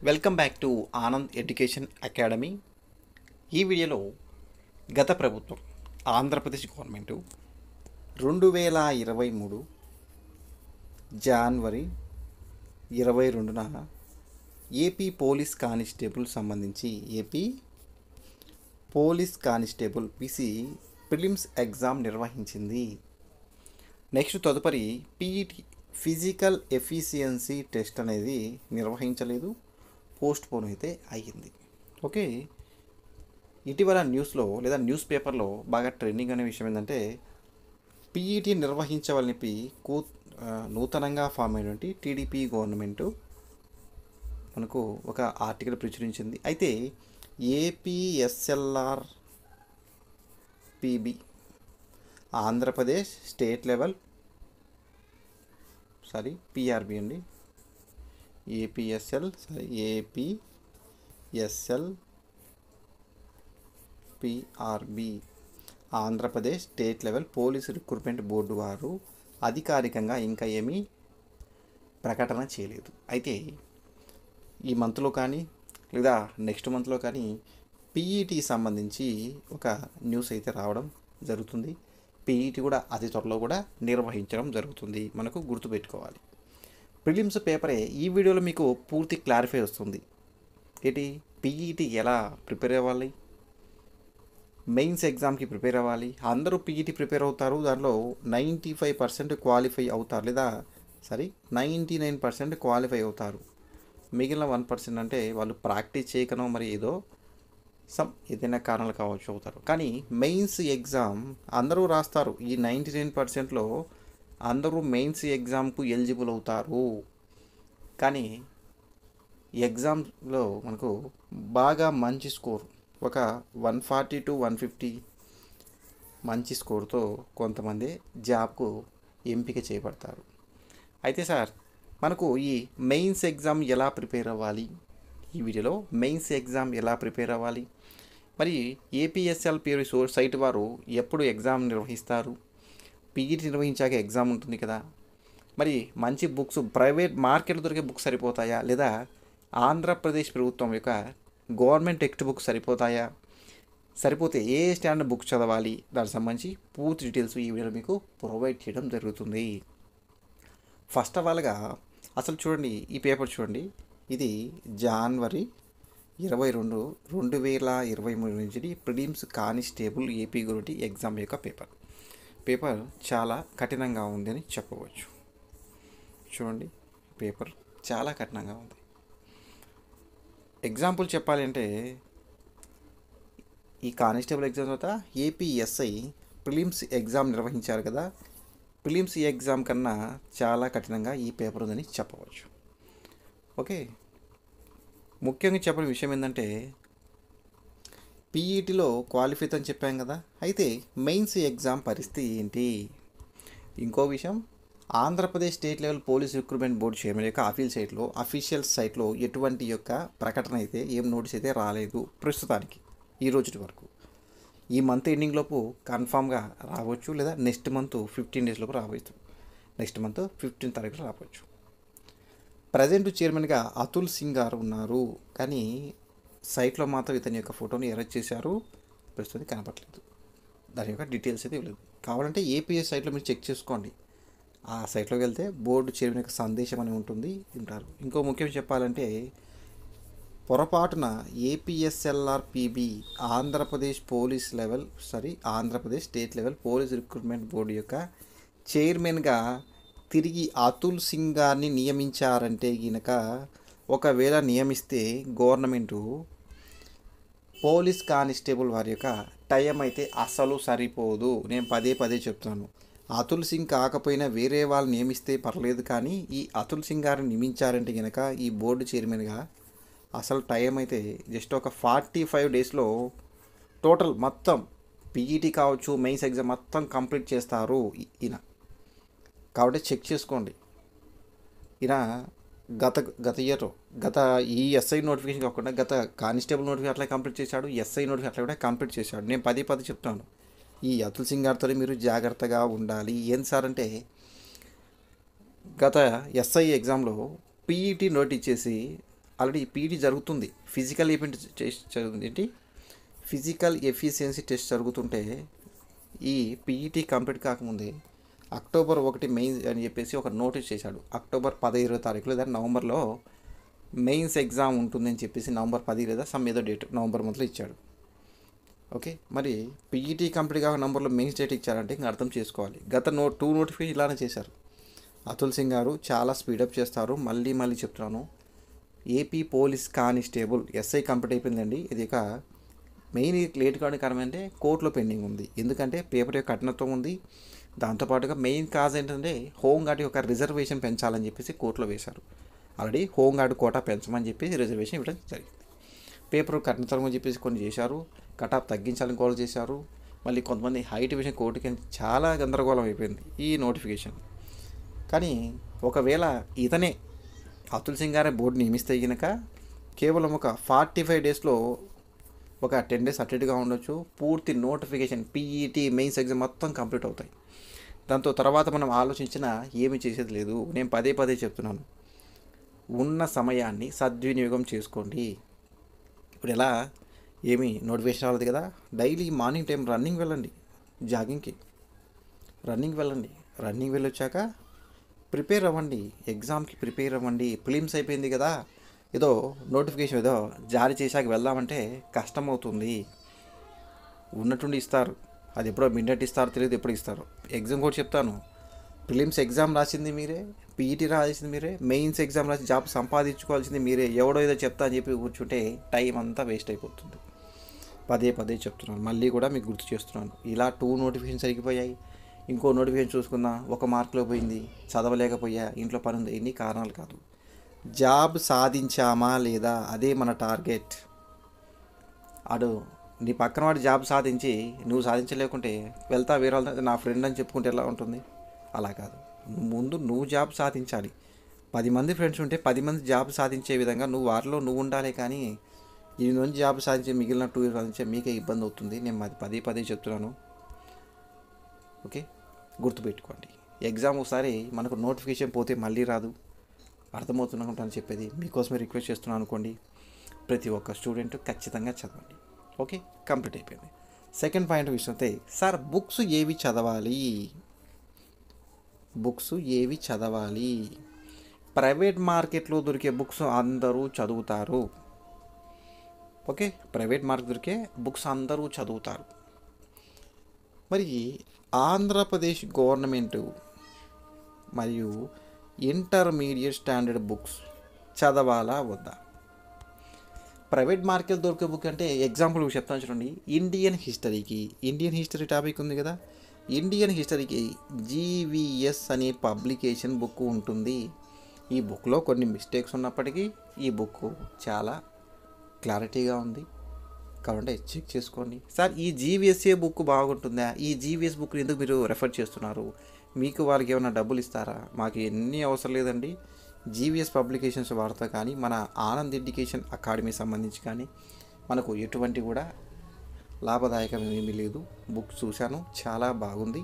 Welcome back to Anand education academy. ఈ వీడియోలో గత ప్రభుత్వం ఆంధ్రప్రదేశ్ గవర్నమెంటు 2023 జనవరి 22న ఏపీ పోలీస్ కానిస్టేబుల్ సంబంధించి AP police constable PC prelims exam నిర్వహించింది. నెక్స్ట్ తదుపరి పీఈటీ ఫిజికల్ ఎఫిషియన్సీ టెస్ట్ అనేది నిర్వహించలేదు, పోస్ట్ పోన్ అయితే అయ్యింది. ఓకే, ఇటీవల న్యూస్లో లేదా న్యూస్ పేపర్లో బాగా ట్రెండింగ్ అనే విషయం ఏంటంటే పీఈటీ నిర్వహించవాలని నూతనంగా ఫామ్ అయినటువంటి టీడీపీ గవర్నమెంటు మనకు ఒక ఆర్టికల్ ప్రచురించింది. అయితే APSLR PB Andhra Pradesh state level PRB అండి, APSL PRB Andhra Pradesh state level police recruitment board వారు అధికారికంగా ఇంకా ఏమీ ప్రకటన చేయలేదు. అయితే ఈ మంత్లో కానీ లేదా నెక్స్ట్ మంత్లో కానీ పీఈటీ సంబంధించి ఒక న్యూస్ అయితే రావడం జరుగుతుంది. పీఈటీ కూడా అతి త్వరలో కూడా నిర్వహించడం జరుగుతుంది, మనకు గుర్తుపెట్టుకోవాలి. ప్రిలిమ్స్ పేపరే ఈ వీడియోలో మీకు పూర్తి క్లారిఫై వస్తుంది. ఏంటి పీఈటీ ఎలా ప్రిపేర్ అవ్వాలి, మెయిన్స్ ఎగ్జామ్కి ప్రిపేర్ అవ్వాలి. అందరూ పీఈటీ ప్రిపేర్ అవుతారు, దాంట్లో 95% క్వాలిఫై అవుతారు, లేదా 99% క్వాలిఫై అవుతారు. మిగిలిన 1% అంటే వాళ్ళు ప్రాక్టీస్ చేయకనో మరి ఏదైనా కారణాలు కావచ్చు అవుతారు. కానీ మెయిన్స్ ఎగ్జామ్ అందరూ రాస్తారు. ఈ 99%లో అందరూ మెయిన్స్ ఎగ్జామ్కు ఎలిజిబుల్ అవుతారు. కానీ ఎగ్జామ్లో మనకు బాగా మంచి స్కోర్, ఒక 140 to 150 మంచి స్కోర్తో కొంతమంది జాబ్కు ఎంపిక చేయబడతారు. అయితే సార్ మనకు ఈ మెయిన్స్ ఎగ్జామ్ ఎలా ప్రిపేర్ అవ్వాలి, ఈ వీడియోలో మెయిన్స్ ఎగ్జామ్ ఎలా ప్రిపేర్ అవ్వాలి, మరి ఏపీఎస్ఎల్ పిఆర్బి సైట్ వారు ఎప్పుడు ఎగ్జామ్ నిర్వహిస్తారు, పీఈటీ నిర్వహించాక ఎగ్జామ్ ఉంటుంది కదా, మరి మంచి బుక్స్ ప్రైవేట్ మార్కెట్లో దొరికే బుక్స్ సరిపోతాయా, లేదా ఆంధ్రప్రదేశ్ ప్రభుత్వం యొక్క గవర్నమెంట్ టెక్స్ట్ బుక్స్ సరిపోతాయా, సరిపోతే ఏ స్టాండర్డ్ బుక్స్ చదవాలి, దానికి సంబంధించి పూర్తి డీటెయిల్స్ ఈ వీడియోలో మీకు ప్రొవైడ్ చేయడం జరుగుతుంది. ఫస్ట్ ఆఫ్ ఆల్గా అసలు చూడండి, ఈ పేపర్ చూడండి, ఇది జనవరి 22, 2023 నుంచి ప్రిలిమ్స్ కానిస్టేబుల్ ఏపీ గురించి ఎగ్జామ్ యొక్క పేపర్ చాలా కఠినంగా ఉంది అని చెప్పవచ్చు. చూడండి, పేపర్ చాలా కఠినంగా ఉంది. ఎగ్జాంపుల్ చెప్పాలంటే ఈ కానిస్టేబుల్ ఎగ్జామ్ తర్వాత ఏపీఎస్ఐ ప్రిలిమ్స్ ఎగ్జామ్ నిర్వహించారు కదా, ప్రిలిమ్స్ ఎగ్జామ్ కన్నా చాలా కఠినంగా ఈ పేపర్ ఉందని చెప్పవచ్చు. ఓకే, ముఖ్యంగా చెప్పిన విషయం ఏంటంటే పీఈటీలో క్వాలిఫై అని చెప్పాం కదా, అయితే మెయిన్స్ ఎగ్జామ్ పరిస్థితి ఏంటి. ఇంకో విషయం, Andhra Pradesh state level police recruitment board chairman యొక్క అఫీషియల్ సైట్లో ఎటువంటి యొక్క ప్రకటన అయితే ఏం నోటీస్ అయితే రాలేదు ప్రస్తుతానికి ఈ రోజు వరకు. ఈ మంత్ ఎండింగ్ లోపు కన్ఫామ్గా రావచ్చు, లేదా నెక్స్ట్ మంత్ 15 days లోపు రావచ్చు, నెక్స్ట్ మంత్ 15th తారీఖున రావచ్చు. ప్రజెంట్ చైర్మన్గా అతుల్ సింగ్ గారు ఉన్నారు, కానీ సైట్లో మాత్రం ఇతని యొక్క ఫోటోని అరెస్ట్ చేశారు, ప్రస్తుతం కనపట్లేదు. దాని యొక్క డీటెయిల్స్ అయితే ఇవ్వలేదు. కావాలంటే ఏపీఎస్ సైట్లో మీరు చెక్ చేసుకోండి, ఆ సైట్లోకి వెళ్తే బోర్డు చైర్మన్ యొక్క సందేశం అని ఉంటుంది, వింటారు. ఇంకో ముఖ్యం చెప్పాలంటే పొరపాటున APSLR PB Andhra Pradesh state level police recruitment board యొక్క చైర్మన్గా తిరిగి అతుల్ సింగ్ గారిని నియమించారంటే గినక, ఒకవేళ నియమిస్తే గవర్నమెంటు పోలీస్ కానిస్టేబుల్ వారి యొక్క టైం అయితే అస్సలు సరిపోదు. నేను పదే చెప్తాను, అతుల్ సింగ్ కాకపోయినా వేరే వాళ్ళు నియమిస్తే పర్లేదు, కానీ ఈ అతుల్ సింగ్ గారిని నియమించారంటే గినక ఈ బోర్డు చైర్మన్గా అసలు టైం అయితే జస్ట్ ఒక 45 daysలో టోటల్ మొత్తం పీఈటీ కావచ్చు, మెయిన్స్ ఎగ్జామ్ మొత్తం కంప్లీట్ చేస్తారు ఈయన. కాబట్టి చెక్ చేసుకోండి. ఈయన గత ఈ ఎస్ఐ నోటిఫికేషన్ కాకుండా గత కానిస్టేబుల్ నోటిఫికేషన్ అట్లా కంప్లీట్ చేశాడు, ఎస్ఐ నోటిఫికేషన్ అట్లా కూడా కంప్లీట్ చేశాడు. నేను పదే చెప్తాను, ఈ అతుల్ సింగ్ గారితో మీరు జాగ్రత్తగా ఉండాలి. ఏంటి సార్ అంటే గత ఎస్ఐ ఎగ్జామ్లో పీఈటీ నోట్ ఇచ్చేసి ఆల్రెడీ పీఈటీ జరుగుతుంది. ఫిజికల్ ఈవెంట్ టెస్ట్ జరుగుతుంది. ఏంటి ఫిజికల్ ఎఫిషియన్సీ టెస్ట్ జరుగుతుంటే ఈ పీఈటీ కంప్లీట్ కాకముందే అక్టోబర్ 1 మెయిన్స్ అని చెప్పేసి ఒక నోటీస్ చేశాడు. అక్టోబర్ 10-20 లేదా నవంబర్లో మెయిన్స్ ఎగ్జామ్ ఉంటుందని చెప్పేసి నవంబర్ 10 లేదా సమ్ ఏదో డేట్ నవంబర్ మంత్లో ఇచ్చాడు. ఓకే, మరి పీఈటీ కంప్లీట్ కాక నవంబర్లో మెయిన్స్ డేట్ ఇచ్చారంటే ఇంకా అర్థం చేసుకోవాలి. గత 2 నోటిఫికేషన్ ఇలానే చేశారు. అతుల్ సింగ్ గారు చాలా స్పీడప్ చేస్తారు. మళ్ళీ చెప్తున్నాను, AP police constable SI complete అయిపోయిందండి. ఇది ఒక మెయిన్ లేట్ కావడం కారణం అంటే కోర్టులో పెండింగ్ ఉంది. ఎందుకంటే పేపర్ యొక్క కఠినత్వం ఉంది. దాంతోపాటుగా మెయిన్ కాజ్ ఏంటంటే హోంగార్డ్ యొక్క రిజర్వేషన్ పెంచాలని చెప్పేసి కోర్టులో వేశారు. ఆల్రెడీ హోంగార్డ్ కోటా పెంచమని చెప్పేసి రిజర్వేషన్ ఇవ్వడం జరిగింది. పేపర్ కఠినతరం అని చెప్పేసి కొన్ని చేశారు. కటాఫ్ తగ్గించాలని కోర్టు చేశారు. మళ్ళీ కొంతమంది హైట్ విషయం కోర్టుకి చాలా గందరగోళం అయిపోయింది ఈ నోటిఫికేషన్. కానీ ఒకవేళ ఇతనే అతుల్ సింగ్ గారే బోర్డు నియమిస్తే కనుక కేవలం ఒక 45 డేస్లో ఒక 10 డేస్ అటెండ్గా ఉండొచ్చు. పూర్తి నోటిఫికేషన్ పీఈటీ మెయిన్స్ ఎగ్జామ్ మొత్తం కంప్లీట్ అవుతాయి. దాంతో తర్వాత మనం ఆలోచించినా ఏమీ చేసేది లేదు. నేను పదే చెప్తున్నాను, ఉన్న సమయాన్ని సద్వినియోగం చేసుకోండి. ఇప్పుడు ఎలా ఏమీ నోటిఫికేషన్ రాలేదు కదా, డైలీ మార్నింగ్ టైం రన్నింగ్ వెళ్ళండి, జాగింగ్కి రన్నింగ్ వెళ్ళొచ్చాక ప్రిపేర్ అవ్వండి, ఎగ్జామ్కి ప్రిపేర్ అవ్వండి. ప్రిలిమ్స్ అయిపోయింది కదా, ఏదో నోటిఫికేషన్ ఏదో జారీ చేశాక వెళ్దామంటే కష్టమవుతుంది. ఉన్నట్టుండి ఇస్తారు, అది ఎప్పుడో మిడ్నైట్ ఇస్తారో తెలియదు, ఎప్పుడు ఇస్తారు. ఎగ్జామ్ కూడా చెప్తాను, ప్రిలిమ్స్ ఎగ్జామ్ రాసింది మీరే, పీఈటీ రాసింది మీరే, మెయిన్స్ ఎగ్జామ్ రాసి జాబ్ సంపాదించుకోవాల్సింది మీరే. ఎవడో ఏదో చెప్తా అని చెప్పి కూర్చుంటే టైం అంతా వేస్ట్ అయిపోతుంది. పదే చెప్తున్నాను, మళ్ళీ కూడా మీకు గుర్తు చేస్తున్నాను. ఇలా 2 నోటిఫికేషన్స్ జరిగిపోయాయి. ఇంకో నోటిఫికేషన్ చూసుకున్నా 1 మార్కులో పోయింది, చదవలేకపోయా, ఇంట్లో పని ఉంది. ఇన్ని కారణాలు కాదు. జాబ్ సాధించామా లేదా అదే మన టార్గెట్. అడు నీ పక్కన వాడు జాబ్ సాధించి నువ్వు సాధించలేకుంటే వెళ్తా వేరే వాళ్ళ నా ఫ్రెండ్ అని చెప్పుకుంటే ఎలా ఉంటుంది? అలా కాదు, ముందు నువ్వు జాబ్ సాధించాలి. 10 మంది ఫ్రెండ్స్ ఉంటే 10 మంది జాబ్ సాధించే విధంగా నువ్వు వారిలో నువ్వు ఉండాలి. కానీ ఈ నుంచి జాబ్ సాధించే మిగిలిన 2 సాధించే మీకే ఇబ్బంది అవుతుంది. నేను అది పదే చెప్తున్నాను. ఓకే, గుర్తుపెట్టుకోండి. ఎగ్జామ్ ఒకసారి మనకు నోటిఫికేషన్ పోతే మళ్ళీ రాదు. అర్థమవుతున్నాను చెప్పేది. మీకోసమే రిక్వెస్ట్ చేస్తున్నాను అనుకోండి. ప్రతి ఒక్క స్టూడెంట్ ఖచ్చితంగా చదవండి. ఓకే, కంప్లీట్ అయిపోయింది. సెకండ్ పాయింట్ విషయం అయితే, సార్ బుక్స్ ఏవి చదవాలి? ప్రైవేట్ మార్కెట్లో దొరికే బుక్స్ అందరూ చదువుతారు. ఓకే, ప్రైవేట్ మార్కెట్ దొరికే బుక్స్ అందరూ చదువుతారు. మరి ఆంధ్రప్రదేశ్ గవర్నమెంట్ మరియు ఇంటర్మీడియట్ స్టాండర్డ్ బుక్స్ చదవాలా వద్దా? ప్రైవేట్ మార్కెట్ దొరికే బుక్ అంటే ఎగ్జాంపుల్ చెప్తాను చూడండి. ఇండియన్ హిస్టరీ టాపిక్ ఉంది కదా, ఇండియన్ హిస్టరీకి జీవీఎస్ అనే పబ్లికేషన్ బుక్ ఉంటుంది. ఈ బుక్లో కొన్ని మిస్టేక్స్ ఉన్నప్పటికీ ఈ బుక్ చాలా క్లారిటీగా ఉంది. కాబట్టి చెక్ చేసుకోండి. సార్ ఈ జీవీఎస్ఏ బుక్ బాగుంటుందా? ఈ జీవీఎస్ బుక్ ఎందుకు మీరు రెఫర్ చేస్తున్నారు? మీకు వాళ్ళకి ఏమైనా డబ్బులు ఇస్తారా? మాకు ఎన్ని అవసరం లేదండి. జీవీఎస్ పబ్లికేషన్స్ వాడతా, కానీ మన ఆనంద్ ఎడ్యుకేషన్ అకాడమీ సంబంధించి కానీ మనకు ఎటువంటి కూడా లాభదాయకం ఏమీ లేదు. బుక్ చూశాను, చాలా బాగుంది,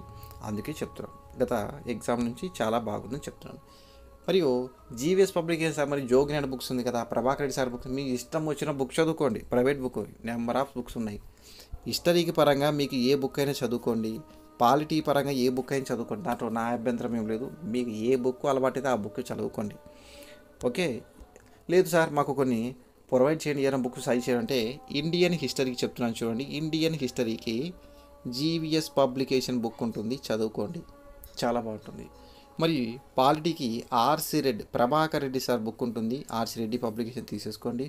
అందుకే చెప్తున్నాను. గత ఎగ్జామ్ నుంచి చాలా బాగుందని చెప్తున్నాను. మరియు జీవీఎస్ పబ్లికేషన్ మరి జోగినాడ్ బుక్స్ ఉంది కదా, ప్రభాకర్ రెడ్డి సార్ బుక్స్, మీకు ఇష్టం వచ్చిన బుక్ చదువుకోండి. Private book number of books ఉన్నాయి. హిస్టరీకి పరంగా మీకు ఏ బుక్ అయినా చదువుకోండి, పాలిటీ పరంగా ఏ బుక్ అయినా చదువుకోండి. దాంట్లో నా అభ్యంతరం ఏం లేదు. మీకు ఏ బుక్ అలవాటైతే ఆ బుక్ చదువుకోండి. ఓకే, లేదు సార్ మాకు కొన్ని ప్రొవైడ్ చేయండి, ఏదైనా బుక్ సజెస్ట్ చేయాలంటే ఇండియన్ హిస్టరీకి చెప్తున్నాను చూడండి. ఇండియన్ హిస్టరీకి జీవీఎస్ పబ్లికేషన్ బుక్ ఉంటుంది, చదువుకోండి, చాలా బాగుంటుంది. మరి పాలిటీకి RC Reddy, Prabhakar Reddy sir book ఉంటుంది, ఆర్సి రెడ్డి పబ్లికేషన్ తీసేసుకోండి.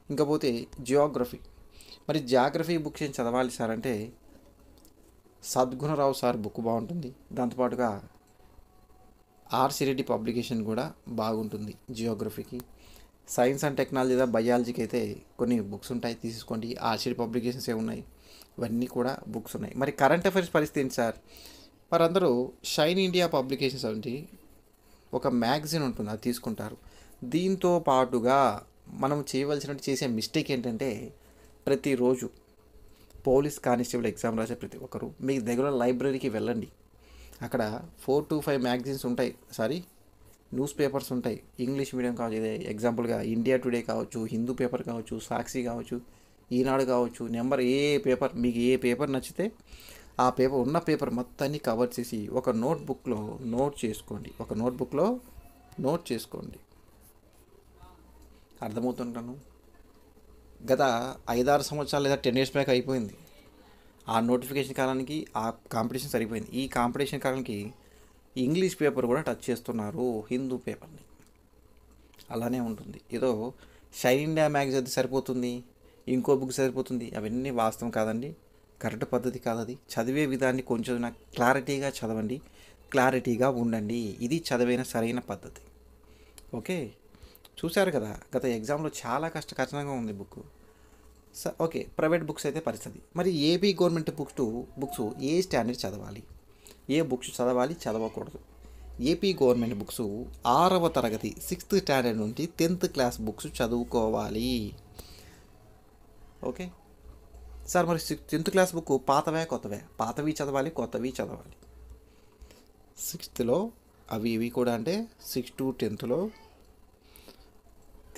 ఇంకపోతే జియోగ్రఫీ, మరి జాగ్రఫీ బుక్స్ ఏం చదవాలి సార్ అంటే సద్గుణరావు సార్ బుక్ బాగుంటుంది. దాంతోపాటుగా ఆర్సి రెడ్డి పబ్లికేషన్ కూడా బాగుంటుంది జియోగ్రఫీకి. సైన్స్ అండ్ టెక్నాలజీ లేదా బయాలజీకి అయితే కొన్ని బుక్స్ ఉంటాయి, తీసుకోండి. ఆర్సి రెడ్డి పబ్లికేషన్స్ ఉన్నాయి, ఇవన్నీ కూడా బుక్స్ ఉన్నాయి. మరి కరెంట్ అఫైర్స్ పరిస్థితి ఏంటి సార్? మరి అందరూ షైన్ ఇండియా పబ్లికేషన్స్ అంటే ఒక మ్యాగజైన్ ఉంటుంది, అది తీసుకుంటారు. దీంతో పాటుగా మనం చేసే మిస్టేక్ ఏంటంటే ప్రతిరోజు పోలీస్ కానిస్టేబుల్ ఎగ్జామ్ రాసే ప్రతి ఒక్కరు మీకు దగ్గర లైబ్రరీకి వెళ్ళండి. అక్కడ 4 to 5 మ్యాగజైన్స్ ఉంటాయి. న్యూస్ పేపర్స్ ఉంటాయి, ఇంగ్లీష్ మీడియం కావచ్చు, ఇదే ఎగ్జాంపుల్గా ఇండియా టుడే కావచ్చు, హిందూ పేపర్ కావచ్చు, సాక్షి కావచ్చు, ఈనాడు కావచ్చు, నెంబర్ ఏ పేపర్ మీకు ఏ పేపర్ నచ్చితే ఆ పేపర్ ఉన్న పేపర్ మొత్తాన్ని కవర్ చేసి ఒక నోట్బుక్లో నోట్ చేసుకోండి. అర్థమవుతుంటాను. గత 5-6 సంవత్సరాలు లేదా 10 years బ్యాక్ అయిపోయింది. ఆ నోటిఫికేషన్ కాలానికి ఆ కాంపిటీషన్ సరిపోయింది. ఈ కాంపిటీషన్ కాలానికి ఇంగ్లీష్ పేపర్ కూడా టచ్ చేస్తున్నారు, హిందూ పేపర్ని. అలానే ఉంటుంది. ఏదో షైన్ ఇండియా మ్యాగజైన్ అయితే సరిపోతుంది, ఇంకో బుక్ సరిపోతుంది, అవన్నీ వాస్తవం కాదండి. కరెక్ట్ పద్ధతి కాదది. చదివే విధాన్ని కొంచెం క్లారిటీగా చదవండి, క్లారిటీగా ఉండండి. ఇది చదివిన సరైన పద్ధతి. ఓకే, చూశారు కదా, గత ఎగ్జామ్లో చాలా కష్టంగా ఉంది బుక్. ఓకే, ప్రైవేట్ బుక్స్ అయితే పరిస్థితి. మరి ఏపీ గవర్నమెంట్ బుక్స్ ఏ స్టాండర్డ్ చదవాలి, ఏ బుక్స్ చదవాలి, చదవకూడదు? ఏపీ గవర్నమెంట్ బుక్స్ 6వ తరగతి 6th స్టాండర్డ్ నుండి 10th క్లాస్ బుక్స్ చదువుకోవాలి. ఓకే సార్, మరి 10th క్లాస్ బుక్ పాతవే కొత్తవే? పాతవి చదవాలి, కొత్తవి చదవాలి. 6thలో అవి ఇవి కూడా, అంటే 6 to 10thలో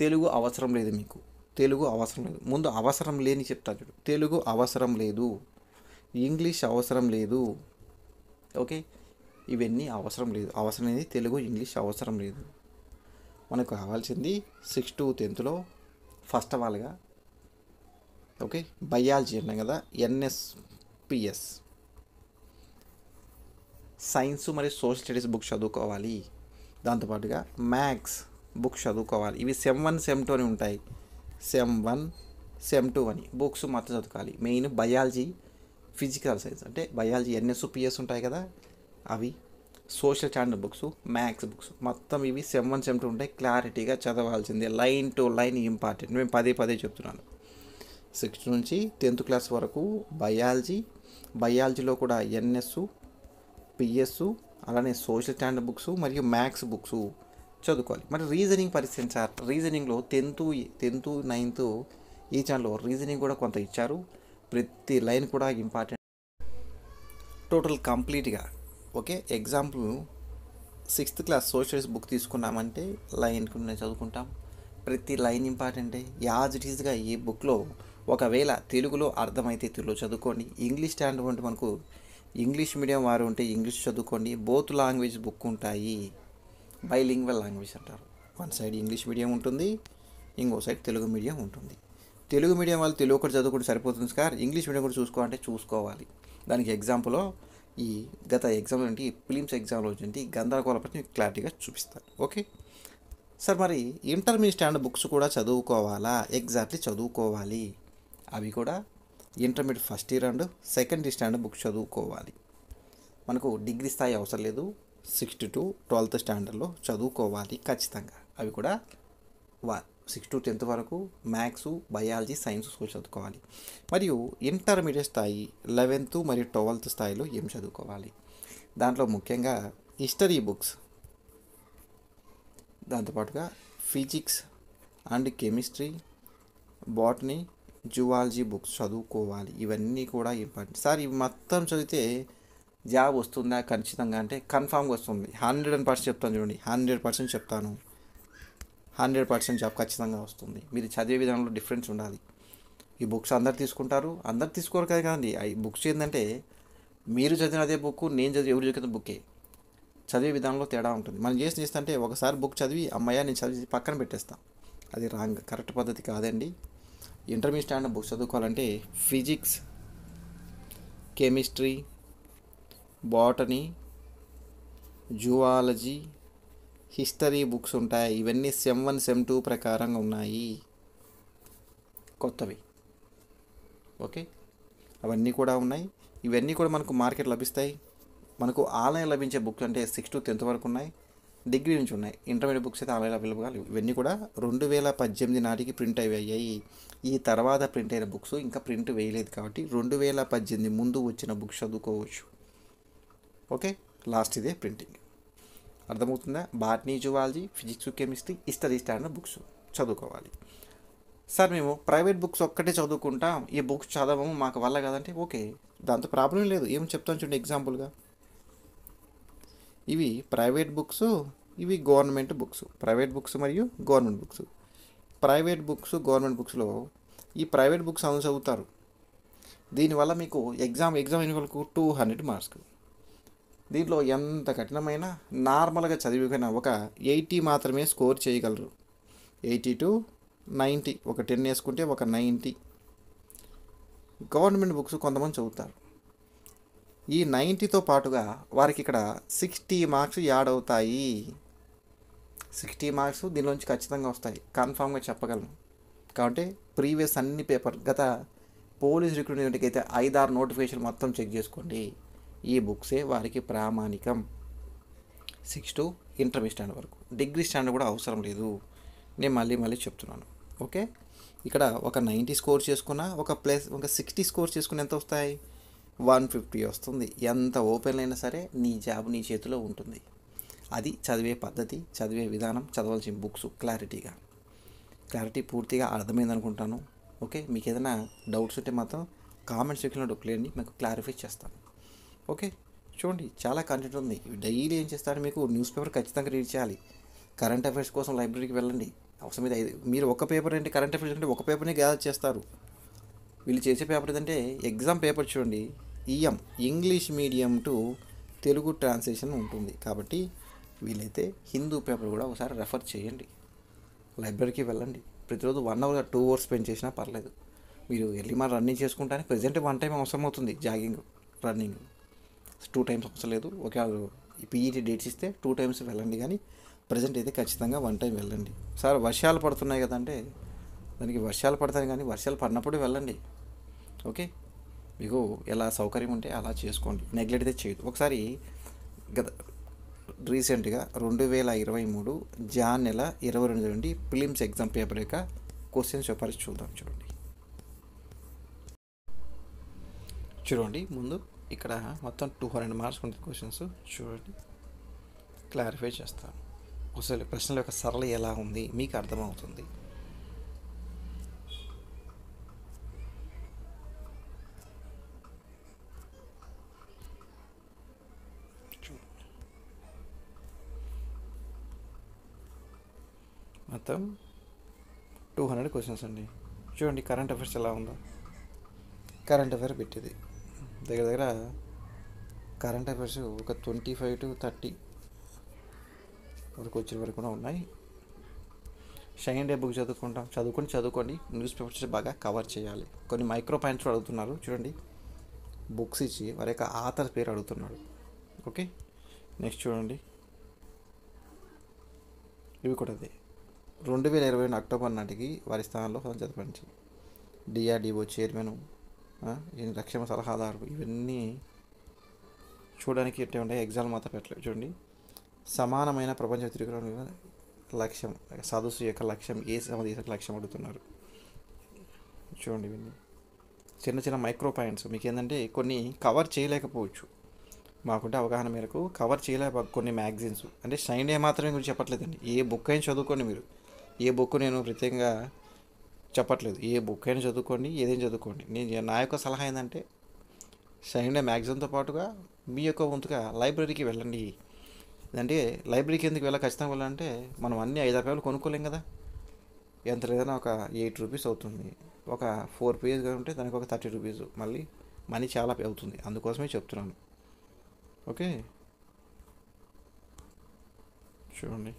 తెలుగు అవసరం లేదు మీకు. తెలుగు అవసరం లేదు. ముందు అవసరం లేని చెప్తా చూడు. తెలుగు అవసరం లేదు, ఇంగ్లీష్ అవసరం లేదు. ఓకే, ఇవన్నీ అవసరం లేదు. అవసరం లేదు తెలుగు, ఇంగ్లీష్ అవసరం లేదు. మనకు కావాల్సింది 6 to 10thలో ఫస్ట్ ఆఫ్ ఆల్గా ఓకే బయాలజీ అన్నాం కదా, ఎన్ఎస్పిఎస్ సైన్స్ మరియు సోషల్ స్టడీస్ బుక్స్ చదువుకోవాలి. దాంతోపాటుగా మ్యాథ్స్ బుక్స్ చదువుకోవాలి. ఇవి సెమ్ 1 సెమ్ 2 అని ఉంటాయి. సెమ్ 1 సెమ్ 2 అని బుక్స్ మొత్తం చదువుకోవాలి. మెయిన్ బయాలజీ, ఫిజికల్ సైన్స్ అంటే బయాలజీ ఎన్ఎస్పిఎస్ ఉంటాయి కదా అవి, social standard books, maths books మొత్తం ఇవి సెమ్ 1 సెమ్ 2 ఉంటాయి. క్లారిటీగా చదవాల్సిందే, లైన్ టు లైన్ ఇంపార్టెంట్. మేము పదే చెప్తున్నాను. 6th నుంచి 10th క్లాస్ వరకు బయాలజీలో కూడా ఎన్ఎస్, పిఎస్, అలానే సోషల్ స్టాండర్డ్ బుక్స్ మరియు మ్యాథ్స్ బుక్స్ చదువుకోవాలి. మరి రీజనింగ్ పరిస్థితి సార్, రీజనింగ్లో 10th 9th ఈ ఛానల్లో రీజనింగ్ కూడా కొంత ఇచ్చారు. ప్రతి లైన్ కూడా ఇంపార్టెంట్, టోటల్ కంప్లీట్గా. Okay, example 6th class social book తీసుకున్నామంటే లైన్కు చదువుకుంటాం. ప్రతి లైన్ ఇంపార్టెంటే. యాజ్ ఇట్ ఈస్గా ఈ బుక్లో ఒకవేళ తెలుగులో అర్థమైతే తెలుగు చదువుకోండి. ఇంగ్లీష్ స్టాండర్డ్ అంటే మనకు ఇంగ్లీష్ మీడియం వారు ఉంటే ఇంగ్లీష్ చదువుకోండి. బోత్ లాంగ్వేజ్ బుక్ ఉంటాయి, బైలింగ్వల్ లాంగ్వేజ్ అంటారు. వన్ సైడ్ ఇంగ్లీష్ మీడియం ఉంటుంది, ఇంకో సైడ్ తెలుగు మీడియం ఉంటుంది. తెలుగు మీడియం వాళ్ళు తెలుగు ఒకటి చదువుకుంటే సరిపోతుంది సార్, ఇంగ్లీష్ మీడియం కూడా చూసుకోవాలంటే చూసుకోవాలి. దానికి ఎగ్జాంపుల్ ఈ గత ఎగ్జామ్లో ఏంటి, ఫిలిమ్స్ ఎగ్జామ్లో ఏంటి గందరగోళ పట్టి క్లారిటీగా చూపిస్తాను. ఓకే సార్, మరి ఇంటర్మీడియట్ స్టాండర్డ్ బుక్స్ కూడా చదువుకోవాలా? ఎగ్జాక్ట్లీ చదువుకోవాలి. అవి కూడా intermediate first year and second standard books చదువుకోవాలి. మనకు డిగ్రీ స్థాయి అవసరం లేదు, 6th to 12th స్టాండర్డ్లో చదువుకోవాలి ఖచ్చితంగా. అవి కూడా 6 to 10th వరకు మ్యాథ్స్, బయాలజీ, సైన్స్, సోషల్ చదువుకోవాలి. మరియు ఇంటర్మీడియట్ స్థాయి 11th మరియు 12th స్థాయిలో ఏం చదువుకోవాలి? దాంట్లో ముఖ్యంగా హిస్టరీ బుక్స్, దాంతోపాటుగా physics and chemistry, botany, zoology books చదువుకోవాలి. ఇవన్నీ కూడా ఇంపార్టెంట్. సార్ ఇవి మొత్తం చదివితే జాబ్ వస్తుందా? ఖచ్చితంగా అంటే కన్ఫామ్గా వస్తుంది. 100% చెప్తాను చూడండి, 100% చెప్తాను. 100% జాబ్ ఖచ్చితంగా వస్తుంది. మీరు చదివే విధానంలో డిఫరెన్స్ ఉండాలి. ఈ బుక్స్ అందరు తీసుకుంటారు, అందరు తీసుకోరు కదా కదండి. ఈ బుక్స్ ఏంటంటే మీరు చదివిన అదే బుక్, నేను ఎవరు చదివిన బుక్కే, చదివే విధానంలో తేడా ఉంటుంది. మనం చేస్తుంటే ఒకసారి బుక్ చదివి అమ్మయ్య నేను చదివి పక్కన పెట్టేస్తాం. అది రాంగ్, కరెక్ట్ పద్ధతి కాదండి. ఇంటర్మీడియట్ స్టాండర్డ్ బుక్స్ చదువుకోవాలంటే physics, chemistry, botany, zoology, history books ఉంటాయి. ఇవన్నీ సెమ్ 1 సెమ్ 2 ప్రకారంగా ఉన్నాయి, కొత్తవి. ఓకే, అవన్నీ కూడా ఉన్నాయి. ఇవన్నీ కూడా మనకు మార్కెట్ లభిస్తాయి. మనకు ఆన్లైన్ లభించే బుక్స్ అంటే 6 to 10th వరకు ఉన్నాయి, డిగ్రీ నుంచి ఉన్నాయి. ఇంటర్మీడియట్ బుక్స్ అయితే ఆన్లైన్ అవైలబుల్గా లేవు. ఇవన్నీ కూడా 2018 నాటికి ప్రింట్ అయ్యాయి. ఈ తర్వాత ప్రింట్ అయిన బుక్స్ ఇంకా ప్రింట్ వేయలేదు కాబట్టి 2018 ముందు వచ్చిన బుక్స్ చదువుకోవచ్చు. ఓకే, లాస్ట్ ఇదే ప్రింటింగ్. అర్థమవుతుందా? Botany, zoology, physics, chemistry, history standard books చదువుకోవాలి. సార్ మేము ప్రైవేట్ బుక్స్ ఒక్కటే చదువుకుంటాం, ఈ బుక్స్ చదవము మాకు వల్ల కదంటే ఓకే, దాంతో ప్రాబ్లం లేదు. ఏం చెప్తాను చూడండి ఎగ్జాంపుల్గా. ఇవి ప్రైవేట్ బుక్స్, ఇవి గవర్నమెంట్ బుక్స్, ప్రైవేట్ బుక్స్ మరియు government books. Private books, government బుక్స్లో ఈ ప్రైవేట్ బుక్స్ అందరూ చదువుతారు. దీనివల్ల మీకు ఎగ్జామ్ అయిన వాళ్ళకు 200 మార్క్స్. దీంట్లో ఎంత కఠినమైన నార్మల్గా చదివిన ఒక 80 మాత్రమే స్కోర్ చేయగలరు. 80 to 90, ఒక 10 వేసుకుంటే ఒక 90. గవర్నమెంట్ బుక్స్ కొంతమంది చదువుతారు. ఈ 90తో పాటుగా వారికి ఇక్కడ 60 మార్క్స్ యాడ్ అవుతాయి. 60 మార్క్స్ దీనిలోంచి ఖచ్చితంగా వస్తాయి, కన్ఫామ్గా చెప్పగలను. కాబట్టి ప్రీవియస్ అన్ని పేపర్, గత పోలీస్ రిక్రూట్మెంట్కి అయితే 5-6 నోటిఫికేషన్ మొత్తం చెక్ చేసుకోండి. ఈ బుక్సే వారికి ప్రామాణికం. 6 to ఇంటర్మీడియట్ స్టాండర్డ్ వరకు, డిగ్రీ స్టాండర్డ్ కూడా అవసరం లేదు. నేను మళ్ళీ చెప్తున్నాను. ఓకే, ఇక్కడ ఒక 90 స్కోర్ చేసుకున్న ఒక 60 స్కోర్ చేసుకుని ఎంత వస్తాయి? 150 వస్తుంది. ఎంత ఓపెన్ అయినా సరే నీ జాబ్ నీ చేతిలో ఉంటుంది. అది చదివే పద్ధతి, చదివే విధానం, చదవాల్సిన బుక్స్ క్లారిటీ పూర్తిగా అర్థమైంది అనుకుంటాను. ఓకే, మీకు ఏదైనా డౌట్స్ ఉంటే మాత్రం కామెంట్ సెక్షన్లో డొక్లేయండి, మీకు క్లారిఫై చేస్తాను. ఓకే, చూడండి చాలా కంటెంట్ ఉంది. డైలీ ఏం చేస్తారు, మీకు న్యూస్ పేపర్ ఖచ్చితంగా రీడ్ చేయాలి. కరెంట్ అఫైర్స్ కోసం లైబ్రరీకి వెళ్ళండి. అవసరమైతే మీరు ఒక పేపర్ ఏంటి, కరెంట్ అఫైర్స్ అంటే ఒక పేపర్ని గ్యాదర్ చేస్తారు. వీళ్ళు చేసే పేపర్ ఏంటంటే ఎగ్జామ్ పేపర్ చూడండి, English medium to Telugu translation ఉంటుంది. కాబట్టి వీలైతే హిందూ పేపర్ కూడా ఒకసారి రెఫర్ చేయండి. లైబ్రరీకి వెళ్ళండి. ప్రతిరోజు 1 hour 2 hours స్పెండ్ చేసినా పర్లేదు. మీరు ఎర్లీ మార్నింగ్ రన్నింగ్ చేసుకుంటానే ప్రజెంట్ 1 time అవసరం అవుతుంది. జాగింగ్, రన్నింగ్ 2 times అవసరం లేదు. ఒకవేళ పీఈటీ డేట్స్ ఇస్తే 2 times వెళ్ళండి. కానీ ప్రజెంట్ అయితే ఖచ్చితంగా 1 time వెళ్ళండి. సార్ వర్షాలు పడుతున్నాయి కదంటే, దానికి వర్షాలు పడతాయి కానీ వర్షాలు పడినప్పుడు వెళ్ళండి. ఓకే, మీకు ఎలా సౌకర్యం ఉంటే అలా చేసుకోండి, నెగ్లెక్ట్ అయితే చేయదు. ఒకసారి రీసెంట్గా 2023 జాన్ నెల 22 నుండి ప్రిలిమ్స్ ఎగ్జామ్ పేపర్ యొక్క క్వశ్చన్స్ పేపర్ చూద్దాం. చూడండి ముందు ఇక్కడ మొత్తం 200 మార్క్స్ ఉంటుంది క్వశ్చన్స్. చూడండి, క్లారిఫై చేస్తాను. అసలు ప్రశ్నల యొక్క సరళ ఎలా ఉంది మీకు అర్థమవుతుంది. మొత్తం 200 క్వశ్చన్స్ అండి. చూడండి కరెంట్ అఫైర్స్ ఎలా ఉందో. కరెంట్ అఫైర్ పెట్టింది దగ్గర కరెంట్ అఫైర్స్ ఒక 25 to 30 వరకు వచ్చే వరకు కూడా ఉన్నాయి. షైన్ డే బుక్ చదువుకోండి. న్యూస్ పేపర్స్ బాగా కవర్ చేయాలి. కొన్ని మైక్రో పాయింట్స్ అడుగుతున్నారు. చూడండి, బుక్స్ ఇచ్చి వారి యొక్క ఆథర్ పేరు అడుగుతున్నాడు. ఓకే, నెక్స్ట్ చూడండి, ఇవి కూడా అదే. 2022 అక్టోబర్ నాటికి వారి స్థానంలో జరపండి. డిఆర్డిఓ చైర్మన్, రక్షణ సలహాదారు, ఇవన్నీ చూడడానికి ఎట్టే ఉంటాయి. ఎగ్జామ్ మాత్రం పెట్టలేదు. చూడండి, సమానమైన ప్రపంచ తిరుగుతున్న లక్ష్యం, సదస్సు యొక్క లక్ష్యం, ఏ దేశ లక్ష్యం అడుగుతున్నారు. చూడండి, ఇవన్నీ చిన్న మైక్రో పాయింట్స్. మీకు ఏంటంటే కొన్ని కవర్ చేయలేకపోవచ్చు, మాకుంటే అవగాహన మేరకు కవర్ కొన్ని మ్యాగజైన్స్ అంటే షైన్ డే మాత్రమే గురించి చెప్పట్లేదండి. ఏ బుక్ అయినా చదువుకోండి. మీరు ఏ బుక్ నేను ప్రత్యేకంగా చెప్పట్లేదు, ఏ బుక్ అయినా చదువుకోండి, ఏదైనా చదువుకోండి. నా యొక్క సలహా ఏంటంటే షైన్ డే మ్యాగజైన్తో పాటుగా మీ యొక్క వంతుగా లైబ్రరీకి వెళ్ళండి. అంటే లైబ్రరీకి ఎందుకు ఖచ్చితంగా వెళ్ళాలంటే మనం అన్ని 5-6 పేపర్లు కొనుక్కోలేం కదా. ఎంత లేదన్నా ఒక 8 rupees అవుతుంది. ఒక 4 pages ఉంటే దానికి ఒక 30 rupees, మళ్ళీ మనీ చాలా అవుతుంది. అందుకోసమే చెప్తున్నాను. ఓకే, చూడండి,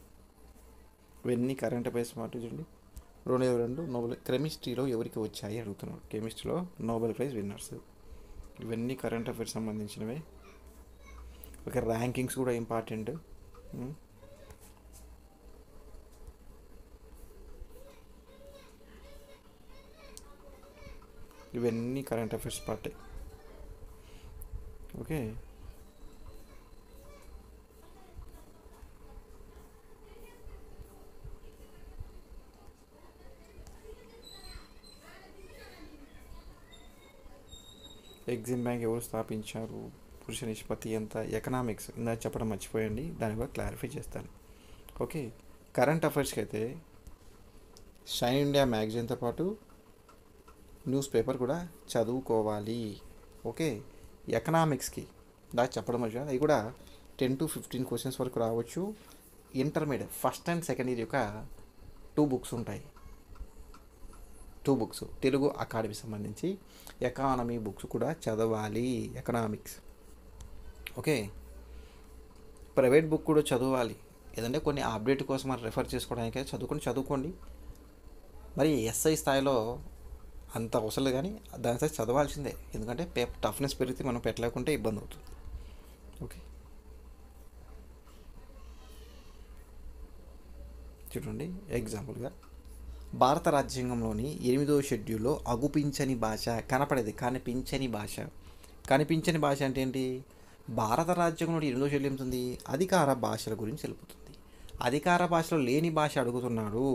ఇవన్నీ కరెంట్ అఫైర్స్ మాట. చూడండి, 2022 నోబెల్ కెమిస్ట్రీలో ఎవరికి వచ్చాయి అడుగుతున్నాడు. కెమిస్ట్రీలో నోబెల్ ప్రైజ్ విన్నర్స్. ఇవన్నీ కరెంట్ అఫైర్స్ సంబంధించినవే. ఓకే, ర్యాంకింగ్స్ కూడా ఇంపార్టెంట్. ఇవన్నీ కరెంట్ అఫైర్స్ పార్టే. ఓకే, ఎగ్జిమ్ బ్యాంక్ ఎవరు స్థాపించారు, పురుష నిష్పత్తి ఎంత, ఎకనామిక్స్ ఇందాక చెప్పడం మర్చిపోయండి, దాన్ని కూడా క్లారిఫై చేస్తాను. ఓకే, కరెంట్ అఫైర్స్కి అయితే షైన్ ఇండియా మ్యాగజైన్తో పాటు న్యూస్ పేపర్ కూడా చదువుకోవాలి. ఓకే, ఎకనామిక్స్కి దాకా చెప్పడం మర్చిపోయాను. అవి కూడా 10 to 15 క్వశ్చన్స్ వరకు రావచ్చు. Intermediate first and second year యొక్క 2 బుక్స్ ఉంటాయి. 2 బుక్స్ తెలుగు అకాడమీ సంబంధించి, ఎకానమీ బుక్స్ కూడా చదవాలి. ఎకనామిక్స్ ఓకే, ప్రైవేట్ బుక్ కూడా చదవాలి. ఏదంటే కొన్ని అప్డేట్ కోసం మనం రెఫర్ చేసుకోవడానికి చదువుకోండి. మరి ఎస్ఐ స్థాయిలో అంత అవసరం లేదు, కానీ దానితో చదవాల్సిందే. ఎందుకంటే టఫ్నెస్ పెరిగితే మనం పెట్టలేకుంటే ఇబ్బంది అవుతుంది. ఓకే, చూడండి ఎగ్జాంపుల్గా భారత రాజ్యాంగంలోని 8వ షెడ్యూల్లో అగుపించని భాష, కనిపించని భాష అంటే ఏంటి? భారత రాజ్యాంగంలో 8వ షెడ్యూల్ ఏముంది? అధికార భాషల గురించి తెలుపుతుంది. అధికార భాషలో లేని భాష అడుగుతున్నాడు.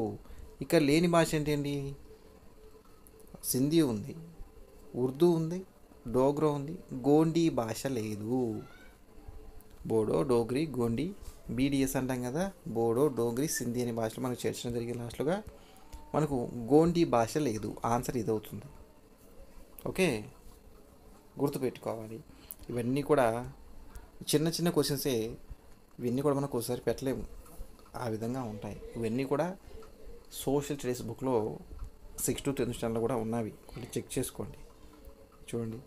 ఇక్కడ లేని భాష ఏంటి? సింధీ ఉంది, ఉర్దూ ఉంది, డోగ్రో ఉంది, గోండీ భాష లేదు. బోడో, డోగ్రీ, గోండీ, బీడిఎస్ అంటాం కదా, బోడో, డోగ్రీ, సింధీ అనే భాషలో మనకు చేర్చడం జరిగింది. లాస్ట్లుగా మనకు గోండీ భాష లేదు. ఆన్సర్ ఇది అవుతుంది. ఓకే, గుర్తుపెట్టుకోవాలి. ఇవన్నీ కూడా చిన్న చిన్న క్వశ్చన్సే, ఇవన్నీ కూడా మనకు ఒకసారి పెట్టలేము, ఆ విధంగా ఉంటాయి. ఇవన్నీ కూడా సోషల్ స్టడీస్ బుక్లో 6th to 10th స్టాండర్డ్లో కూడా ఉన్నవి. కొంచెం చెక్ చేసుకోండి. చూడండి,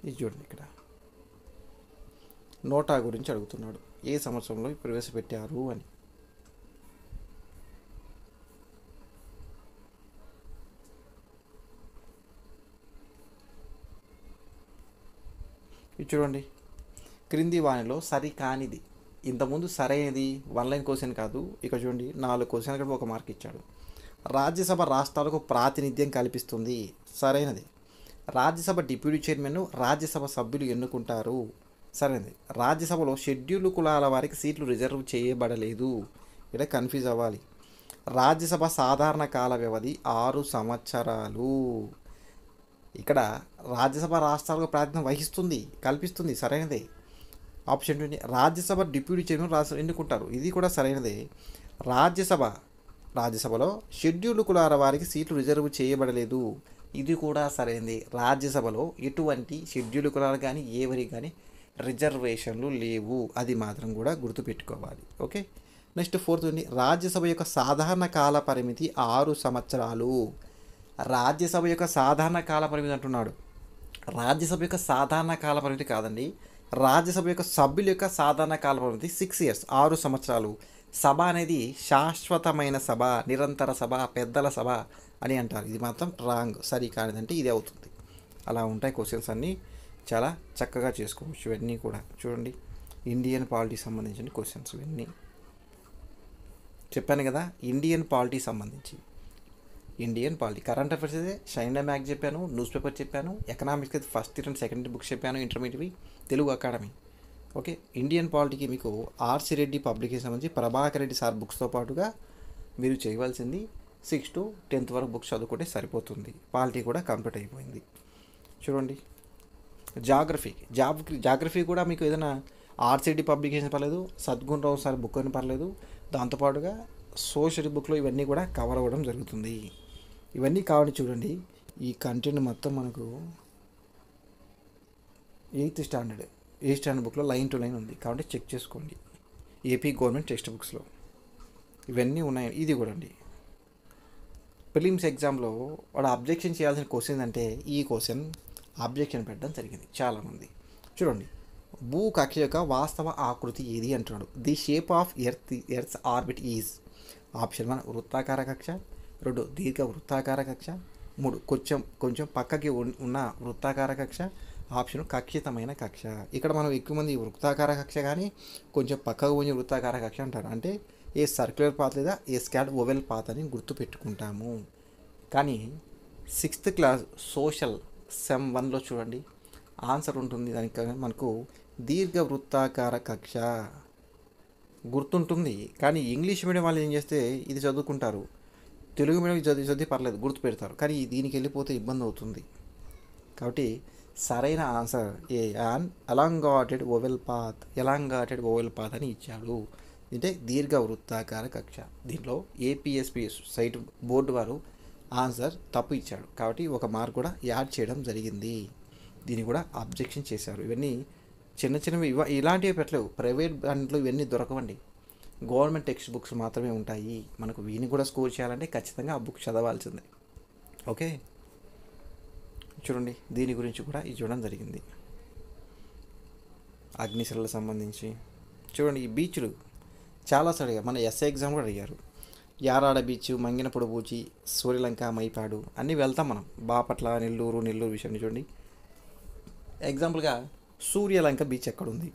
ఇది చూడండి, ఇక్కడ నోటా గురించి అడుగుతున్నాడు. ఏ సంవత్సరంలో ప్రవేశపెట్టారు అని. ఇది చూడండి, క్రింది వానిలో సరికానిది. ఇంతకుముందు సరైనది 1 లైన్ క్వశ్చన్ కాదు. ఇక్కడ చూడండి 4 క్వశ్చన్ కూడా 1 మార్క్ ఇచ్చాడు. రాజ్యసభ రాష్ట్రాలకు ప్రాతినిధ్యం కల్పిస్తుంది. సరైనది. రాజ్యసభ డిప్యూటీ చైర్మన్ రాజ్యసభ సభ్యులు ఎన్నుకుంటారు. సరైనది. రాజ్యసభలో షెడ్యూల్ కులాల వారికి సీట్లు రిజర్వ్ చేయబడలేదు. ఇక్కడ కన్ఫ్యూజ్ అవ్వాలి. రాజ్యసభ సాధారణ కాల వ్యవధి 6 సంవత్సరాలు. ఇక్కడ రాజ్యసభ రాష్ట్రాలకు ప్రాతినిధ్యం కల్పిస్తుంది. సరైనదే. ఆప్షన్ 20 రాజ్యసభ డిప్యూటీ చైర్మన్ రాష్ట్రం ఎన్నుకుంటారు. ఇది కూడా సరైనదే. రాజ్యసభలో షెడ్యూల్ కులాల వారికి సీట్లు రిజర్వ్ చేయబడలేదు. ఇది కూడా సరైనది. రాజ్యసభలో ఎటువంటి షెడ్యూల్ కులాలు కానీ ఎవరికి కానీ రిజర్వేషన్లు లేవు. అది మాత్రం కూడా గుర్తుపెట్టుకోవాలి. ఓకే, నెక్స్ట్ 4th రాజ్యసభ యొక్క సాధారణ కాల పరిమితి 6 సంవత్సరాలు. రాజ్యసభ యొక్క సాధారణ కాల పరిమితి అంటున్నాడు. రాజ్యసభ యొక్క సాధారణ కాల పరిమితి కాదండి, రాజ్యసభ యొక్క సభ్యుల యొక్క సాధారణ కాల పరిమితి 6 years, 6 సంవత్సరాలు. సభ అనేది శాశ్వతమైన సభ, నిరంతర సభ, పెద్దల సభ అని అంటారు. ఇది మాత్రం రాంగ్, సరి కానిదంటే ఇది అవుతుంది. అలా ఉంటాయి క్వశ్చన్స్ అన్నీ, చాలా చక్కగా చేసుకోవచ్చు. ఇవన్నీ కూడా చూడండి, ఇండియన్ పాలిటీ సంబంధించిన క్వశ్చన్స్ ఇవన్నీ చెప్పాను కదా. ఇండియన్ పాలిటీ సంబంధించి ఇండియన్ పాలిటీ కరెంట్ అఫైర్స్ అయితే షైన్ మ్యాగ్ చెప్పాను, న్యూస్ పేపర్ చెప్పాను, ఎకనామిక్స్కి అయితే first year and second year books చెప్పాను, intermediate Telugu academy. Okay, Indian పాలిటీకి మీకు ఆర్సి రెడ్డి పబ్లికేషన్ సంబంధించి ప్రభాకర్ రెడ్డి సార్ బుక్స్తో పాటుగా మీరు చేయవలసింది 6th to 10th వరకు బుక్స్ చదువుకుంటే సరిపోతుంది. పాలిటీ కూడా కంప్లీట్ అయిపోయింది. చూడండి, జాగ్రఫీ కూడా మీకు ఏదైనా ఆర్సిడి పబ్లికేషన్ పర్లేదు, సద్గుణ్ రావు సార్ బుక్ అని పర్లేదు, దాంతోపాటుగా సోషల్ బుక్లో ఇవన్నీ కూడా కవర్ అవ్వడం జరుగుతుంది. ఇవన్నీ కావాలి. చూడండి, ఈ కంటెంట్ మొత్తం మనకు 8th స్టాండర్డ్ బుక్లో లైన్ టు లైన్ ఉంది, కాబట్టి చెక్ చేసుకోండి. ఏపీ గవర్నమెంట్ టెక్స్ట్ బుక్స్లో ఇవన్నీ ఉన్నాయి. ఇది కూడా అండి, ప్రిలిమ్స్ ఎగ్జామ్లో వాడు అబ్జెక్షన్ చేయాల్సిన క్వశ్చన్ అంటే ఈ క్వశ్చన్ అబ్జెక్షన్ పెట్టడం జరిగింది చాలామంది. చూడండి, భూకక్ష యొక్క వాస్తవ ఆకృతి ఏది అంటున్నాడు. The shape of earth's orbit is. Option 1 వృత్తాకార కక్ష, 2 దీర్ఘ వృత్తాకార కక్ష, 3 కొంచెం పక్కకి ఉన్న వృత్తాకార కక్ష, ఆప్షన్ కక్షితమైన కక్ష. ఇక్కడ మనం ఎక్కువ మంది వృత్తాకార కక్ష కానీ కొంచెం పక్కకు పోయిన వృత్తాకార కక్ష అంటారు. అంటే ఏ సర్క్యులర్ పాత్ లేదా ఏ స్కాడ్ ఓవెల్ పాత్ అని గుర్తుపెట్టుకుంటాము. కానీ 6th క్లాస్ సోషల్ సెమ్ 1లో చూడండి ఆన్సర్ ఉంటుంది. దానికి మనకు దీర్ఘ వృత్తాకార కక్ష గుర్తుంటుంది. కానీ ఇంగ్లీష్ మీడియం వాళ్ళు ఏం చేస్తే ఇది చదువుకుంటారు, తెలుగు మీడియం చదివి పర్లేదు గుర్తు పెడతారు, కానీ దీనికి వెళ్ళిపోతే ఇబ్బంది అవుతుంది. కాబట్టి సరైన answer a an elongated oval path అని ఇచ్చాడు. అంటే దీర్ఘ వృత్తాకార కక్ష. దీంట్లో ఏపీఎస్పి సైట్ బోర్డు వారు ఆన్సర్ తప్పు ఇచ్చాడు, కాబట్టి 1 మార్క్ కూడా యాడ్ చేయడం జరిగింది. దీన్ని కూడా అబ్జెక్షన్ చేశారు. ఇవన్నీ చిన్న చిన్నవి ఇలాంటివి పెట్టలేవు. ప్రైవేట్ దాంట్లో ఇవన్నీ దొరకవండి. గవర్నమెంట్ టెక్స్ట్ బుక్స్ మాత్రమే ఉంటాయి. మనకు వీని కూడా స్కోర్ చేయాలంటే ఖచ్చితంగా ఆ బుక్ చదవాల్సిందే. ఓకే, చూడండి దీని గురించి కూడా ఇది చూడడం జరిగింది. అగ్నిశిలకు సంబంధించి చూడండి. ఈ బీచ్లు చాలాసార్లు అడిగారు, మన ఎస్ఐ ఎగ్జామ్ కూడా అడిగారు. యారాడ బీచ్, మంగినపొడి బూచి, సూర్యలంక, మైపాడు అన్నీ వెళ్తాం మనం. బాపట్ల, నెల్లూరు విషయాన్ని చూడండి. ఎగ్జాంపుల్గా సూర్యలంక బీచ్ ఎక్కడుంది?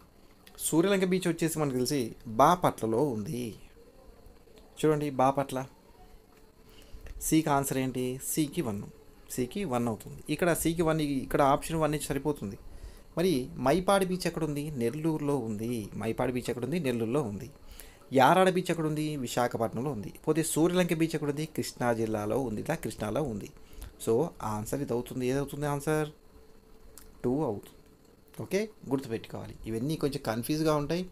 సూర్యలంక బీచ్ వచ్చేసి మనకు తెలిసి బాపట్లలో ఉంది. చూడండి బాపట్ల. సికి ఆన్సర్ ఏంటి? సికి 1 అవుతుంది. ఇక్కడ సికి 1, ఇక్కడ ఆప్షన్ 1 సరిపోతుంది. మరి మైపాడు బీచ్ ఎక్కడుంది? నెల్లూరులో ఉంది. మైపాడు బీచ్ ఎక్కడుంది? నెల్లూరులో ఉంది. యారాడ బీచ్ ఎక్కడుంది? విశాఖపట్నంలో ఉంది. పోతే సూర్యలంక బీచ్ ఎక్కడుంది? కృష్ణా జిల్లాలో ఉంది, ఇలా కృష్ణాలో ఉంది. సో ఆన్సర్ ఇది అవుతుంది. ఏదవుతుంది ఆన్సర్? 2 అవుతుంది. ఓకే, గుర్తుపెట్టుకోవాలి. ఇవన్నీ కొంచెం కన్ఫ్యూజ్గా ఉంటాయి,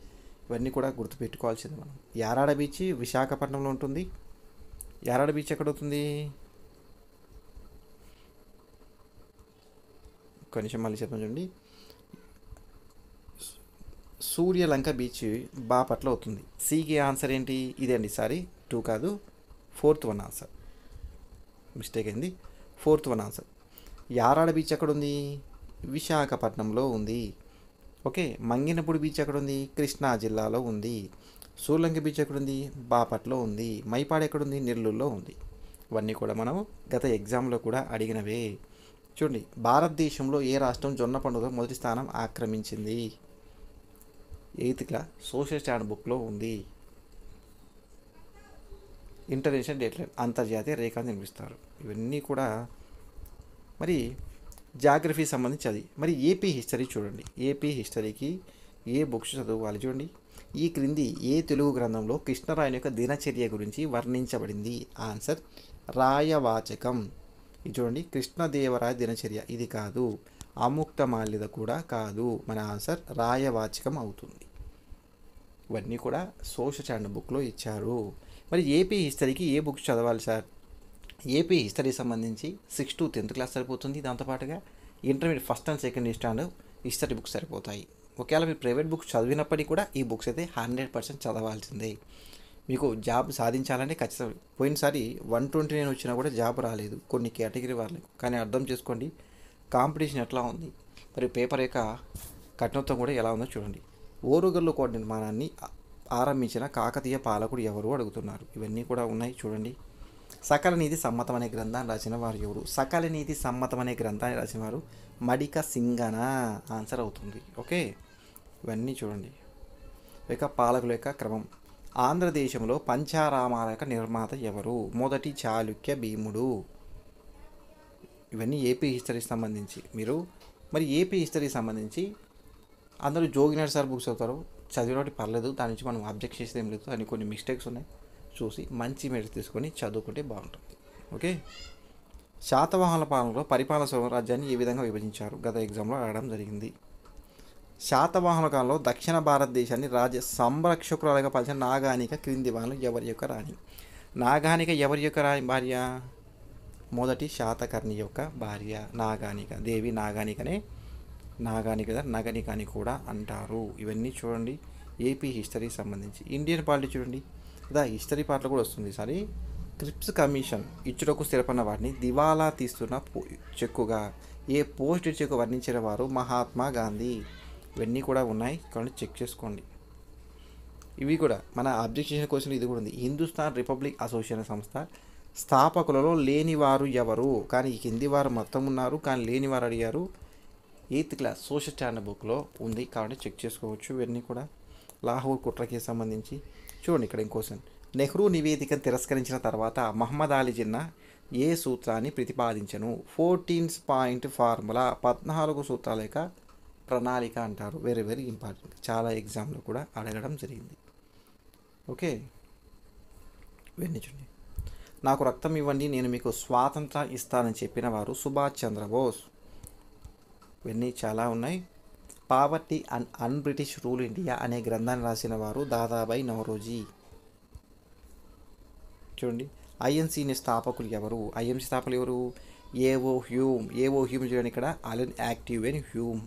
ఇవన్నీ కూడా గుర్తుపెట్టుకోవాల్సింది మనం. యారాడ బీచ్ విశాఖపట్నంలో ఉంటుంది. యారాడ బీచ్ ఎక్కడవుతుంది? కొంచెం మళ్ళీ చెప్పండి చూడండి. సూర్యలంక బీచ్ బాపట్ల అవుతుంది. సికి ఆన్సర్ ఏంటి? ఇదండి. సారీ, 2 కాదు, 4th 1 ఆన్సర్. మిస్టేక్ అయింది. 4th 1 answer. యారాడ బీచ్ ఎక్కడుంది? విశాఖపట్నంలో ఉంది. ఓకే, మంగినపూడి బీచ్ ఎక్కడుంది? కృష్ణా జిల్లాలో ఉంది. సూర్యలంక బీచ్ ఎక్కడుంది? బాపట్లో ఉంది. మైపాడు ఎక్కడుంది? నెల్లూరులో ఉంది. ఇవన్నీ కూడా మనం గత ఎగ్జామ్లో కూడా అడిగినవే. చూడండి, భారతదేశంలో ఏ రాష్ట్రం జొన్న పండుగలో మొదటి స్థానం ఆక్రమించింది? 8th క్లాస్ సోషల్ స్టాండ్ బుక్లో ఉంది. ఇంటర్నేషనల్ డేట్ లైన్, అంతర్జాతీయ రేఖ నిర్మిస్తారు. ఇవన్నీ కూడా మరి జాగ్రఫీ సంబంధించి అది. మరి ఏపీ హిస్టరీ చూడండి. ఏపీ హిస్టరీకి ఏ బుక్స్ చదవాలి? చూడండి, ఈ క్రింది ఏ తెలుగు గ్రంథంలో కృష్ణరాయుని యొక్క దినచర్య గురించి వర్ణించబడింది? ఆన్సర్ రాయవాచకం. ఇది చూడండి, కృష్ణదేవరాయ దినచర్య ఇది కాదు, అముక్త మాల్యద కూడా కాదు. మన ఆన్సర్ రాయవాచకం అవుతుంది. ఇవన్నీ కూడా సోషల్ స్టాండ్ బుక్లో ఇచ్చారు. మరి ఏపీ హిస్టరీకి ఏ బుక్స్ చదవాలి సార్? ఏపీ హిస్టరీ సంబంధించి 6th to 10th క్లాస్ సరిపోతుంది. దాంతోపాటుగా intermediate 1st and 2nd stand history books సరిపోతాయి. ఒకవేళ మీరు ప్రైవేట్ బుక్స్ చదివినప్పటికీ కూడా ఈ బుక్స్ అయితే 100% చదవాల్సిందే. మీకు జాబ్ సాధించాలంటే ఖచ్చితంగా. పోయినసారి 129 వచ్చినా కూడా జాబ్ రాలేదు కొన్ని కేటగిరీ వాళ్ళకు. కానీ అర్థం చేసుకోండి కాంపిటీషన్ ఎట్లా ఉంది, మరి పేపర్ యొక్క కఠినత్వం కూడా ఎలా ఉందో చూడండి. ఓరుగల్లు కోట నిర్మాణాన్ని ఆరంభించిన కాకతీయ పాలకుడు ఎవరు అడుగుతున్నారు. ఇవన్నీ కూడా ఉన్నాయి చూడండి. సకల నీతి సమ్మతం అనే గ్రంథాన్ని రాసిన వారు ఎవరు? సకల నీతి సమ్మతం అనే గ్రంథాన్ని రాసిన వారు మడిక సింగన ఆన్సర్ అవుతుంది. ఓకే, ఇవన్నీ చూడండి. ఇక పాలకుల యొక్క క్రమం. ఆంధ్రదేశంలో పంచారామాల యొక్క నిర్మాత ఎవరు? మొదటి చాళుక్య భీముడు. ఇవన్నీ ఏపీ హిస్టరీకి సంబంధించి. మీరు మరి ఏపీ హిస్టరీకి సంబంధించి అందరూ జోగినాడు సార్ బుక్స్ చదువుతారు, చదివినట్టు పర్లేదు, దాని నుంచి మనం అబ్జెక్ట్ చేసేది ఏం లేదు. అని కొన్ని మిస్టేక్స్ ఉన్నాయి, చూసి మంచి మెరిట్ తీసుకొని చదువుకుంటే బాగుంటుంది. ఓకే, శాతవాహనుల పాలనలో పరిపాలన స్వరాజ్యాన్ని ఏ విధంగా విభజించారు? గత ఎగ్జామ్లో అడగడం జరిగింది. శాతవాహనుల కాలంలో దక్షిణ భారతదేశాన్ని రాజ్య సంరక్షకురాలుగా పాలించిన నాగానిక క్రింది వారిలో ఎవరి యొక్క రాణి? నాగానిక ఎవరి యొక్క భార్య? మొదటి శాతకర్ణి యొక్క భార్య నాగానిక. దేవి నాగానికనే నగనిక అని కూడా అంటారు. ఇవన్నీ చూడండి ఏపీ హిస్టరీకి సంబంధించి. ఇండియన్ పాలిటీ చూడండి, ఇదా హిస్టరీ పార్ట్లో కూడా వస్తుంది. సరే, క్రిప్స్ కమిషన్ ఇచ్చుటకు స్థిరపడిన వారిని దివాలా తీస్తున్న చెక్కుగా ఏ పోస్ట్ చెక్ వర్ణించిన వారు? మహాత్మా గాంధీ. ఇవన్నీ కూడా ఉన్నాయి కాబట్టి చెక్ చేసుకోండి. ఇవి కూడా మన అబ్జెక్షన్ క్వశ్చన్ ఇది కూడా ఉంది. హిందుస్థాన్ రిపబ్లిక్ అసోసియేషన్ సంస్థ స్థాపకులలో లేనివారు ఎవరు? కానీ ఈ కింది వారు మొత్తం ఉన్నారు, కానీ లేనివారు అడిగారు. 8th క్లాస్ సోషల్ స్టాండ్ బుక్లో ఉంది కాబట్టి చెక్ చేసుకోవచ్చు. ఇవన్నీ కూడా లాహోర్ కుట్రకి సంబంధించి చూడండి. ఇక్కడ ఇంకోసం, నెహ్రూ నివేదికను తిరస్కరించిన తర్వాత మహమ్మద్ అలీ జిన్నా ఏ సూత్రాన్ని ప్రతిపాదించను? 14 పాయింట్ ఫార్ములా, 14 సూత్రాల యొక్క ప్రణాళిక అంటారు. వెరీ వెరీ ఇంపార్టెంట్, చాలా ఎగ్జామ్లో కూడా అడగడం జరిగింది. ఓకే, ఇవన్నీ చూడండి. నాకు రక్తం ఇవ్వండి నేను మీకు స్వాతంత్రం ఇస్తానని చెప్పిన వారు సుభాష్ చంద్రబోస్. ఇవన్నీ చాలా ఉన్నాయి. Poverty and an British rule India అనే గ్రంథాన్ని రాసిన వారు దాదాబాయి నవరోజీ. చూడండి, ఐఎన్సీని స్థాపకులు ఎవరు? ఐఎన్సీ స్థాపకులు ఎవరు? ఏవో హ్యూమ్. చూడండి ఇక్కడ అలెన్ యాక్టివ్ అండ్ హ్యూమ్.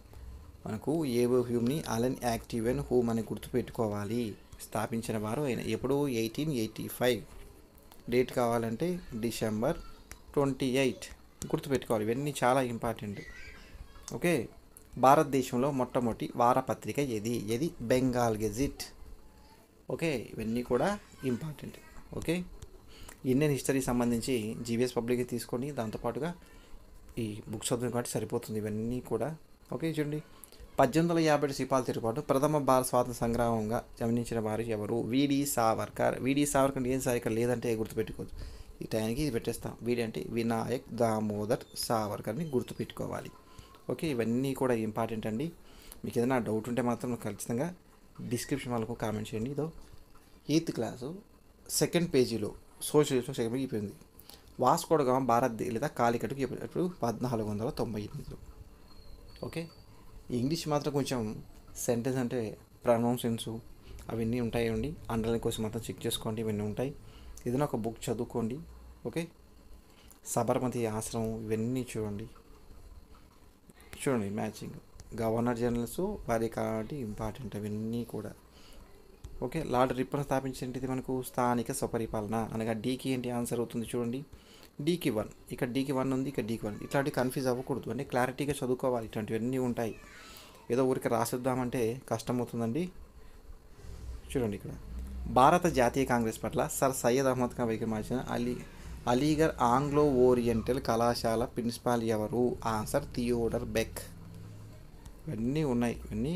మనకు ఏవో హ్యూమ్ని అలెన్ యాక్టివెన్ హూమ్ అని గుర్తుపెట్టుకోవాలి. స్థాపించిన వారు ఆయన ఎప్పుడు 1885. డేట్ కావాలంటే December 28 గుర్తుపెట్టుకోవాలి. ఇవన్నీ చాలా ఇంపార్టెంట్. ఓకే. భారతదేశంలో మొట్టమొదటి వారపత్రిక ఏది బెంగాల్ గెజిట్. ఓకే, ఇవన్నీ కూడా ఇంపార్టెంట్. ఓకే, ఇండియన్ హిస్టరీ సంబంధించి జీవీఎస్ పబ్లిక్ తీసుకోండి, దాంతోపాటుగా ఈ బుక్స్ చదువు కాబట్టి సరిపోతుంది ఇవన్నీ కూడా. ఓకే, చూడండి. 1850 సిపాల్ తిరుగుబాటు ప్రథమ భారత స్వాతంత్ర సంగ్రామంగా గమనించిన వారు ఎవరు? విడి సావర్కర్. ఏం సార్ ఇక్కడ లేదంటే గుర్తుపెట్టుకోవచ్చు. ఈ టైంకి ఇది పెట్టేస్తాం. వీడి అంటే వినాయక్ దామోదర్ సావర్కర్ని గుర్తుపెట్టుకోవాలి. ఓకే, ఇవన్నీ కూడా ఇంపార్టెంట్ అండి. మీకు ఏదైనా డౌట్ ఉంటే మాత్రం ఖచ్చితంగా డిస్క్రిప్షన్ వాళ్ళకు కామెంట్ చేయండి. ఇదో 8th క్లాసు 2nd పేజీలో సోషలిస్ట్ సెకండ్ పేజీ అయిపోయింది. వాస్కోడ గామ భారతదేశ లేదా కాలికట్టుకు ఎప్పుడు 1498. ఓకే, ఇంగ్లీష్ మాత్రం కొంచెం సెంటెన్స్ అంటే ప్రొనౌన్సెన్సు అవన్నీ ఉంటాయండి. అండర్లైన్ కోసం మాత్రం చెక్ చేసుకోండి, ఇవన్నీ ఉంటాయి. ఏదైనా ఒక బుక్ చదువుకోండి. ఓకే, సబర్మతి ఆశ్రమం ఇవన్నీ చూడండి. మ్యాచింగ్ గవర్నర్ జనరల్స్ వారి కాబట్టి ఇంపార్టెంట్ అవన్నీ కూడా. ఓకే, లార్డ్ రిప్పన్ స్థాపించేది మనకు స్థానిక స్వపరిపాలన అనగా డీకి ఏంటి ఆన్సర్ అవుతుంది చూడండి. డీకి 1, ఇక్కడ డీకి 1 ఉంది, ఇక్కడ డీకి 1. ఇట్లాంటివి కన్ఫ్యూజ్ అవ్వకూడదు, అంటే క్లారిటీగా చదువుకోవాలి. ఇట్లాంటివన్నీ ఉంటాయి. ఏదో ఊరికి రాసిద్దామంటే కష్టమవుతుందండి. చూడండి, ఇక్కడ భారత జాతీయ కాంగ్రెస్ పట్ల సర్ సయ్యద్ అహ్మద్ ఖాన్ వైఖరి మార్చిన అలీగర్ ఆంగ్లో ఓరియంటల్ కళాశాల ప్రిన్సిపాల్ ఎవరు? Answer Theodore Beck. ఇవన్నీ ఉన్నాయి, ఇవన్నీ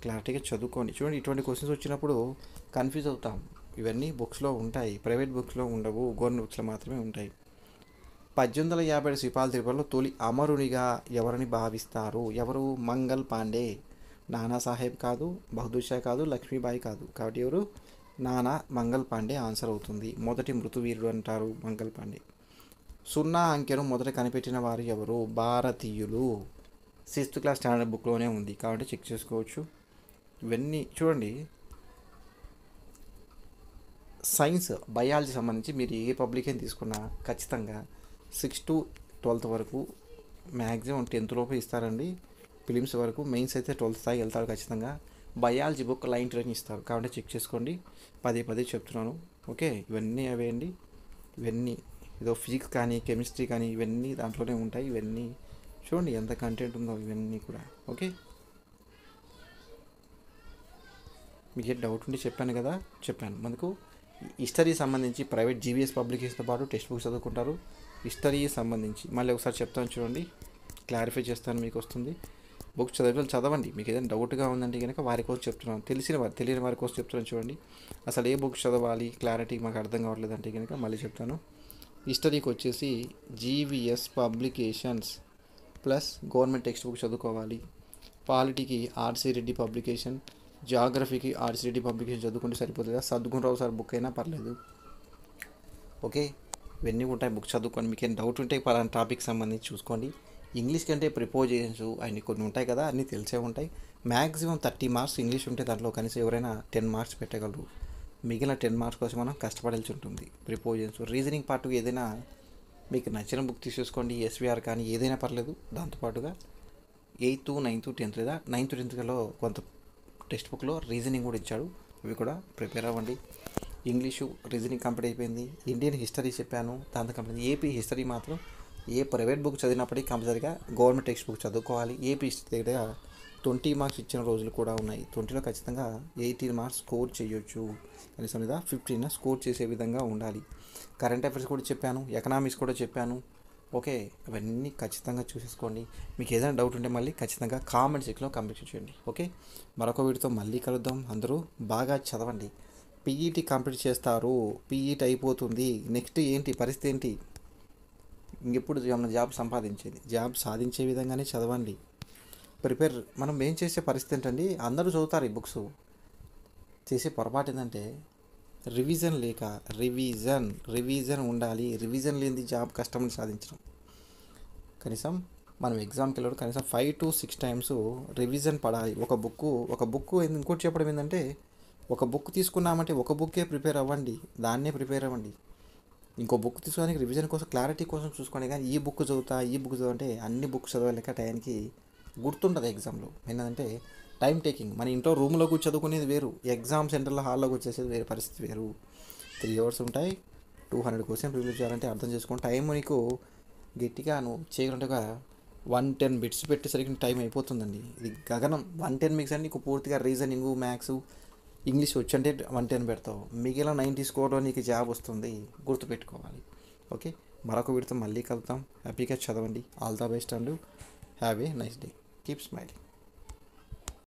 క్లారిటీగా చదువుకోండి. చూడండి, ఇటువంటి క్వశ్చన్స్ వచ్చినప్పుడు కన్ఫ్యూజ్ అవుతాం. ఇవన్నీ బుక్స్లో ఉంటాయి, ప్రైవేట్ బుక్స్లో ఉండవు, గవర్నమెంట్ బుక్స్లో మాత్రమే ఉంటాయి. 1857 సిపాల్ తిరుపతిలో తొలి అమరునిగా ఎవరిని భావిస్తారు? ఎవరు? మంగల్ పాండే. నానాసాహెబ్ కాదు, బహదూర్ షా కాదు, లక్ష్మీబాయి కాదు. కాబట్టి ఎవరు? మంగల్ పాండే ఆన్సర్ అవుతుంది. మొదటి మృతువీరుడు అంటారు మంగల్ పాండే. 0 అంకెను మొదట కనిపెట్టిన వారు ఎవరు? భారతీయులు. 6th క్లాస్ స్టాండర్డ్ బుక్లోనే ఉంది కాబట్టి చెక్ చేసుకోవచ్చు. ఇవన్నీ చూడండి. సైన్స్, బయాలజీ సంబంధించి మీరు ఏ పబ్లికేషన్ తీసుకున్నా ఖచ్చితంగా 6 to 12th వరకు మ్యాక్సిమం 10th లోపు ఇస్తారండి. ఫిలిమ్స్ వరకు, మెయిన్స్ అయితే 12th స్థాయి వెళ్తారు ఖచ్చితంగా. బయాలజీ బుక్ లైన్ ట్రైన్ ఇస్తారు కాబట్టి చెక్ చేసుకోండి. పదే చెప్తున్నాను. ఓకే, ఇవన్నీ అవేయండి. ఇవన్నీ ఏదో ఫిజిక్స్ కానీ కెమిస్ట్రీ కానీ ఇవన్నీ దాంట్లోనే ఉంటాయి. ఇవన్నీ చూడండి ఎంత కంటెంట్ ఉందో ఇవన్నీ కూడా. ఓకే, మీకు ఏ డౌట్ ఉంటే చెప్పాను. మనకు హిస్టరీ సంబంధించి ప్రైవేట్ జీవీఎస్ పబ్లికేషన్తో పాటు టెక్స్ట్ బుక్స్ చదువుకుంటారు. హిస్టరీ సంబంధించి మళ్ళీ ఒకసారి చెప్తాను చూడండి, క్లారిఫై చేస్తాను, మీకు వస్తుంది. బుక్స్ చదవండి. మీకు ఏదైనా డౌట్గా ఉందంటే కనుక వారి కోసం చెప్తున్నాను, తెలియని వారి కోసం చెప్తున్నాను. చూడండి, అసలు ఏ బుక్స్ చదవాలి, క్లారిటీ మాకు అర్థం కావట్లేదు అంటే కనుక మళ్ళీ చెప్తాను. హిస్టరీకి వచ్చేసి GVS publications plus government text book చదువుకోవాలి. పాలిటీకి ఆర్సీ రెడ్డి పబ్లికేషన్, జాగ్రఫీకి ఆర్సీ రెడ్డి పబ్లికేషన్ చదువుకుంటే సరిపోతుంది. సద్గుణరావు సార్ బుక్ అయినా పర్లేదు. ఓకే, ఇవన్నీ ఉంటాయి, బుక్స్ చదువుకోండి. మీకు ఏం డౌట్ ఉంటే పలానా టాపిక్ సంబంధించి చూసుకోండి. ఇంగ్లీష్ కంటే ప్రిపోజిషన్స్ అన్నీ కొన్ని ఉంటాయి కదా, అన్నీ తెలిసే ఉంటాయి. మ్యాక్సిమం 30 మార్క్స్ ఇంగ్లీష్ ఉంటే దాంట్లో కనీసం ఎవరైనా 10 మార్క్స్ పెట్టగలరు. మిగిలిన 10 మార్క్స్ కోసం మనం కష్టపడాల్సి ఉంటుంది. ప్రిపోజిషన్స్, రీజనింగ్ పార్ట్ ఏదైనా మీకు నచ్చిన బుక్ తీసేసుకోండి, ఎస్విఆర్ కానీ ఏదైనా పర్లేదు. దాంతోపాటుగా 8th, 9th, 10th లేదా 9th, 10thలో కొంత టెక్స్ట్ బుక్లో రీజనింగ్ కూడా ఇచ్చాడు, అవి కూడా ప్రిపేర్ అవ్వండి. ఇంగ్లీషు రీజనింగ్ కంప్లీట్ అయిపోయింది. ఇండియన్ హిస్టరీ చెప్పాను, దాంతో కంప్లీట్. ఏపీ హిస్టరీ మాత్రం ఏ ప్రైవేట్ బుక్ చదివినప్పటికీ కంపల్సరీగా గవర్నమెంట్ టెక్స్ట్ బుక్ చదువుకోవాలి. ఏపీ హిస్టరీ దగ్గర 20 మార్క్స్ ఇచ్చిన రోజులు కూడా ఉన్నాయి. 20లో ఖచ్చితంగా 18 మార్క్స్ స్కోర్ చేయొచ్చు, కనీసం లేదా 15 స్కోర్ చేసే విధంగా ఉండాలి. కరెంట్ అఫైర్స్ కూడా చెప్పాను, ఎకనామిక్స్ కూడా చెప్పాను. ఓకే, అవన్నీ ఖచ్చితంగా చూసేసుకోండి. మీకు ఏదైనా డౌట్ ఉంటే మళ్ళీ ఖచ్చితంగా కామెంట్ సెక్షన్లో కామెంట్ చేయండి. ఓకే, మరొక వీడియోతో మళ్ళీ కలుద్దాం. అందరూ బాగా చదవండి. పీఈటీ కంప్లీట్ చేస్తారు, పీఈటీ అయిపోతుంది. నెక్స్ట్ ఏంటి పరిస్థితి ఏంటి? ఇంకెప్పుడు జాబ్ సాధించే విధంగానే చదవండి. మనం ఏం చేసే పరిస్థితి ఏంటండి, అందరూ చదువుతారు ఈ బుక్స్. చేసే పొరపాటు ఏంటంటే రివిజన్ లేక, రివిజన్ ఉండాలి. రివిజన్ లేని జాబ్ కష్టమని సాధించడం. కనీసం మనం ఎగ్జామ్కి వెళ్ళడం కనీసం 5 to 6 టైమ్స్ రివిజన్ పడాలి. ఒక బుక్ ఇంకోటి చెప్పడం ఏంటంటే, ఒక బుక్ తీసుకున్నామంటే ఒక బుక్కే ప్రిపేర్ అవ్వండి, దాన్నే ప్రిపేర్ అవ్వండి. ఇంకో బుక్ తీసుకోవడానికి రివిజన్ కోసం, క్లారిటీ కోసం చూసుకోండి. కానీ ఈ బుక్ చదువుతా అంటే అన్ని బుక్స్ చదవలేక టైంకి గుర్తుంటుంది ఎగ్జామ్లో. ఏంటంటే టైం టేకింగ్. మన ఇంట్లో రూమ్లో కూర్చో చదువుకునేది వేరు, ఎగ్జామ్ సెంటర్లో హాల్లోకి వచ్చేసేది వేరే పరిస్థితి వేరు. 3 hours ఉంటాయి, 200 క్వశ్చన్ రివ్యూ చేయాలంటే అర్థం చేసుకోండి. టైం నీకు గట్టిగా నువ్వు చేయగలంటే ఒక 110 బిట్స్ పెట్టేసరికి టైం అయిపోతుందండి. ఇది గగనం. 110 బిట్స్ అంటే నీకు పూర్తిగా రీజనింగ్, మ్యాథ్స్, ఇంగ్లీష్ వచ్చి అంటే 110 పెడతావు, మిగిలిన 90 స్కోర్లో నీకు జాబ్ వస్తుంది, గుర్తుపెట్టుకోవాలి. ఓకే, మరొక వీడితో మళ్ళీ కలుద్దాం. హ్యాపీగా చదవండి. All the best and have a nice day. Keep smiling.